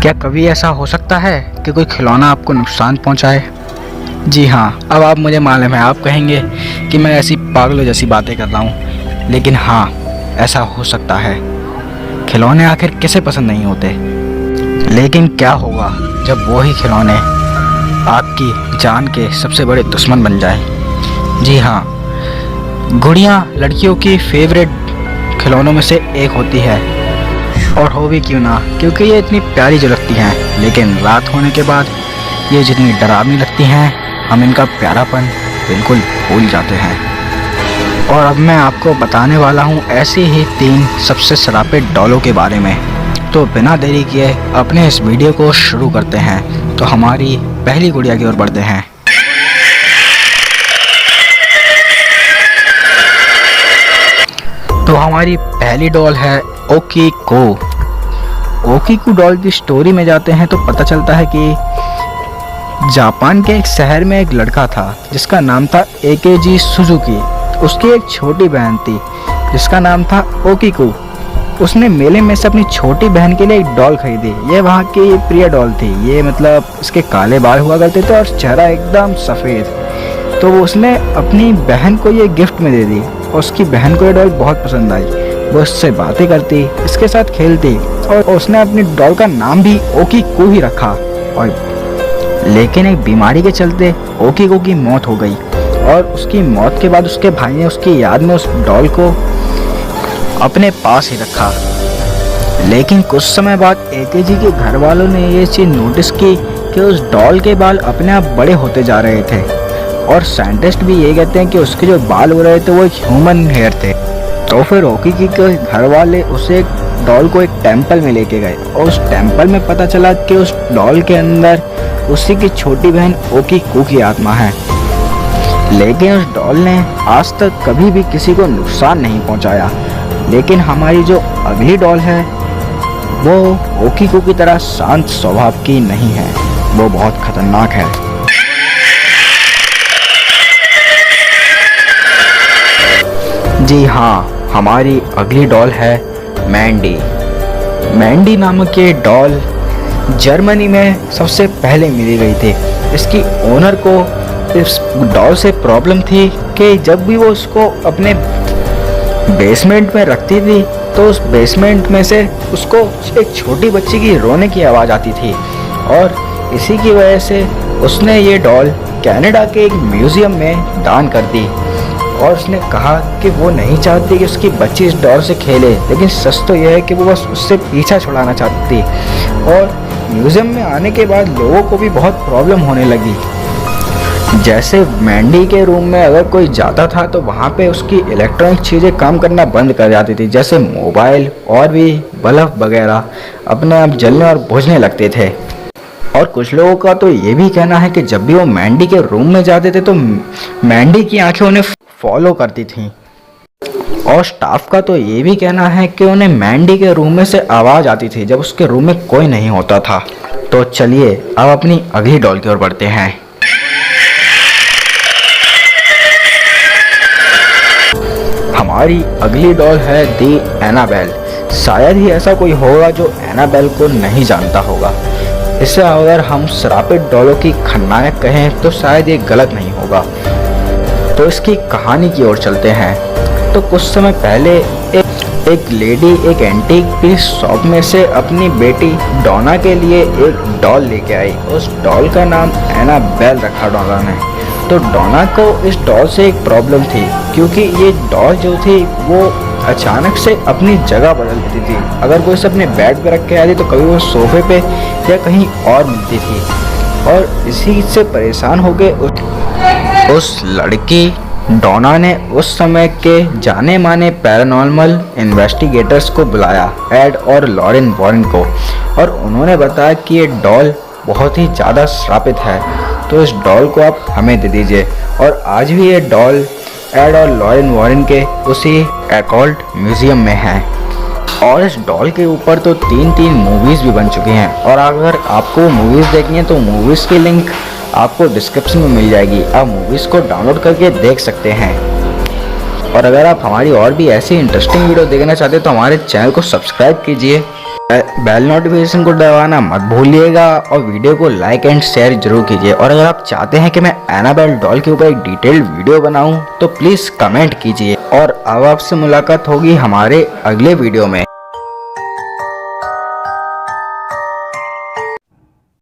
क्या कभी ऐसा हो सकता है कि कोई खिलौना आपको नुकसान पहुंचाए? जी हाँ, अब आप मुझे मालूम है आप कहेंगे कि मैं ऐसी पागलों जैसी बातें कर रहा हूँ, लेकिन हाँ, ऐसा हो सकता है। खिलौने आखिर किसे पसंद नहीं होते, लेकिन क्या होगा जब वो ही खिलौने आपकी जान के सबसे बड़े दुश्मन बन जाएं? जी हाँ, गुड़ियाँ लड़कियों की फेवरेट खिलौनों में से एक होती है, और हो भी क्यों ना, क्योंकि ये इतनी प्यारी जो लगती हैं, लेकिन रात होने के बाद ये जितनी डरावनी लगती हैं, हम इनका प्यारापन बिल्कुल भूल जाते हैं। और अब मैं आपको बताने वाला हूँ ऐसी ही 3 सबसे सरापित डॉलों के बारे में। तो बिना देरी किए अपने इस वीडियो को शुरू करते हैं। तो हमारी पहली गुड़िया की ओर बढ़ते हैं। तो हमारी पहली डॉल है ओकीको। ओकीको डॉल की स्टोरी में जाते हैं तो पता चलता है कि जापान के एक शहर में एक लड़का था जिसका नाम था एकेजी सुजुकी। उसकी एक छोटी बहन थी जिसका नाम था ओकीको। उसने मेले में से अपनी छोटी बहन के लिए एक डॉल खरीदी। ये वहाँ की प्रिय डॉल थी। ये मतलब इसके काले बाल हुआ करते थे और चेहरा एकदम सफ़ेद। तो उसने अपनी बहन को ये गिफ्ट में दे दी और उसकी बहन को ये डॉल बहुत पसंद आई। वो उससे बातें करती, इसके साथ खेलती और उसने अपनी डॉल का नाम भी ओकीको ही रखा। और लेकिन एक बीमारी के चलते ओकीको की मौत हो गई और उसकी मौत के बाद उसके भाई ने उसकी याद में उस डॉल को अपने पास ही रखा। लेकिन कुछ समय बाद एकेजी के घर वालों ने ये चीज़ नोटिस की कि उस डॉल के बाल अपने आप बड़े होते जा रहे थे, और साइंटिस्ट भी ये कहते हैं कि उसके जो बाल हो रहे थे वो एक ह्यूमन हेयर थे। तो फिर ओकीको के घर वाले उसे डॉल को एक टेंपल में लेके गए और उस टेंपल में पता चला कि उस डॉल के अंदर उसी की छोटी बहन ओकीको की आत्मा है। लेकिन उस डॉल ने आज तक कभी भी किसी को नुकसान नहीं पहुंचाया। लेकिन हमारी जो अगली डॉल है वो ओकीको की तरह शांत स्वभाव की नहीं है, वो बहुत खतरनाक है। जी हाँ, हमारी अगली डॉल है मैंडी। मैंडी नामक ये डॉल जर्मनी में सबसे पहले मिली गई थी। इसकी ओनर को इस डॉल से प्रॉब्लम थी कि जब भी वो उसको अपने बेसमेंट में रखती थी तो उस बेसमेंट में से उसको एक छोटी बच्ची की रोने की आवाज़ आती थी, और इसी की वजह से उसने ये डॉल कनाडा के एक म्यूज़ियम में दान कर दी। और उसने कहा कि वो नहीं चाहती कि उसकी बच्ची इस डॉल से खेले, लेकिन सच तो यह है कि वो बस उससे पीछा छुड़ाना चाहती थी। और म्यूज़ियम में आने के बाद लोगों को भी बहुत प्रॉब्लम होने लगी। जैसे मैंडी के रूम में अगर कोई जाता था तो वहाँ पे उसकी इलेक्ट्रॉनिक चीज़ें काम करना बंद कर जाती थी, जैसे मोबाइल और भी बल्ब वगैरह अपने आप जलने और बुझने लगते थे। और कुछ लोगों का तो ये भी कहना है कि जब भी वो मैंडी के रूम में जाते थे तो मैंडी की आंखें उन्हें फॉलो करती थीं। और स्टाफ का तो ये भी कहना है कि उन्हें मैंडी के रूम में से आवाज़ आती थी जब उसके रूम में कोई नहीं होता था। तो चलिए अब अपनी अगली डॉल की ओर बढ़ते हैं। हमारी अगली डॉल है दी एनाबेल। शायद ही ऐसा कोई होगा जो एनाबेल को नहीं जानता होगा। इसे अगर हम श्रापित डॉलों की खलनायक कहें तो शायद ये गलत नहीं होगा। तो इसकी कहानी की ओर चलते हैं। तो कुछ समय पहले एक लेडी एक एंटीक पीस शॉप में से अपनी बेटी डोना के लिए एक डॉल लेके आई। उस डॉल का नाम एनाबेल रखा डोना ने। तो डोना को इस डॉल से एक प्रॉब्लम थी, क्योंकि ये डॉल जो थी वो अचानक से अपनी जगह बदल देती थी। अगर कोई इसे अपने बेड पे रख के आती तो कभी वो सोफे पे या कहीं और मिलती थी। और इसी से परेशान होकर उस लड़की डोना ने उस समय के जाने माने पैरानॉर्मल इन्वेस्टिगेटर्स को बुलाया, एड और लॉरेन वॉरेन को, और उन्होंने बताया कि ये डॉल बहुत ही ज़्यादा श्रापित है, तो इस डॉल को आप हमें दे दीजिए। और आज भी ये डॉल एड और लॉरेन वॉरेन के उसी एकॉल्ट म्यूज़ियम में है। और इस डॉल के ऊपर तो 3 मूवीज़ भी बन चुकी हैं, और अगर आपको मूवीज़ देखनी है तो मूवीज़ की लिंक आपको डिस्क्रिप्शन में मिल जाएगी। आप मूवीज़ को डाउनलोड करके देख सकते हैं। और अगर आप हमारी और भी ऐसी इंटरेस्टिंग वीडियो देखना चाहते हैं तो हमारे चैनल को सब्सक्राइब कीजिए। बेल नोटिफिकेशन को दबाना मत भूलिएगा और वीडियो को लाइक एंड शेयर जरूर कीजिए। और अगर आप चाहते हैं कि मैं एनाबेल डॉल के ऊपर एक डिटेल्ड वीडियो बनाऊं तो प्लीज़ कमेंट कीजिए। और अब आपसे मुलाकात होगी हमारे अगले वीडियो में।